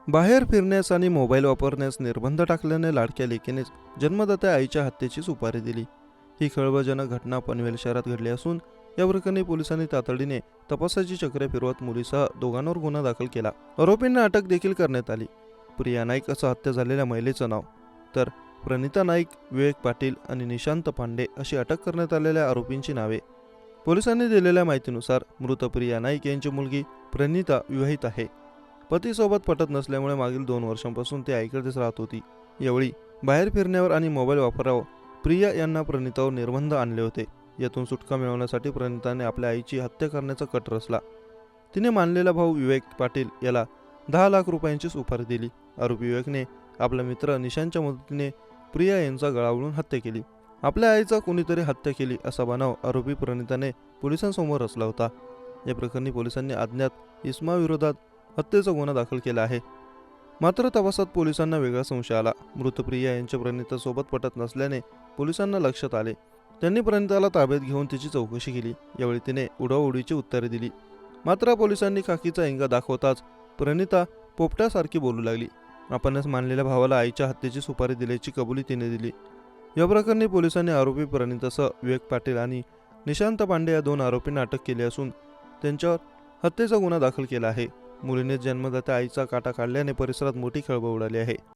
बाहेर फिरण्यास आणि मोबाईल वापरण्यास निर्बंध टाकल्याने लाडक्या लेकीनेच जन्मदात्या आईच्या हत्येची सुपारी दिली. ही खळबळजनक घटना पनवेल शहरात घडली असून या प्रकरणी पोलिसांनी तातडीने तपासाची चक्रे फिरवत मुलीसह दोघांवर गुन्हा दाखल केला. आरोपींना अटक देखील करण्यात आली. प्रिया नाईक असं हत्या झालेल्या महिलेचं नाव, तर प्रणिता नाईक, विवेक पाटील आणि निशांत पांडे अशी अटक करण्यात आलेल्या आरोपींची नावे. पोलिसांनी दिलेल्या माहितीनुसार मृत प्रिया नाईक यांची मुलगी प्रणिता विवाहित आहे. पतीसोबत पटत नसल्यामुळे मागील 2 वर्षांपासून ती आईकडेच राहत होती. यावेळी बाहेर फिरण्यावर आणि मोबाईल वापरावर प्रिया यांना प्रणितावर निर्बंध आणले होते. यातून सुटका मिळवण्यासाठी प्रणिताने आपल्या आईची हत्या करण्याचा कट रचला. तिने मानलेला भाऊ विवेक पाटील याला 10 लाख रुपयांची सुपारी दिली. आरोपी विवेकने आपला मित्र निशांतच्या मदतीने प्रिया यांचा गळा आवळून हत्या केली. आपल्या आईचा कोणीतरी हत्या केली असा बनाव आरोपी प्रणिताने पोलिसांसमोर रचला होता. या प्रकरणी पोलिसांनी अज्ञात इसमाविरोधात हत्येचा गुन्हा दाखल केला आहे. मात्र तपासात पोलिसांना वेगळा संशय आला. मृत प्रिया यांच्या प्रणितासोबत पटत नसल्याने पोलिसांना लक्षात आले. त्यांनी प्रणिताला ताब्यात घेऊन तिची चौकशी केली. यावेळी तिने उडवाउडीची उत्तरे दिली. मात्र पोलिसांनी खाकीचा इंगा दाखवताच प्रणिता पोपटासारखी बोलू लागली. आपणच मानलेल्या भावाला आईच्या हत्येची सुपारी दिल्याची कबुली तिने दिली. या प्रकरणी पोलिसांनी आरोपी प्रणितासह विवेक पाटील आणि निशांत पांडे या 2 आरोपींना अटक केली असून त्यांच्यावर हत्येचा गुन्हा दाखल केला आहे. मुलीने जन्मदात्या आईचा काटा काढल्याने परिसरात मोठी खळबळ उडाली आहे.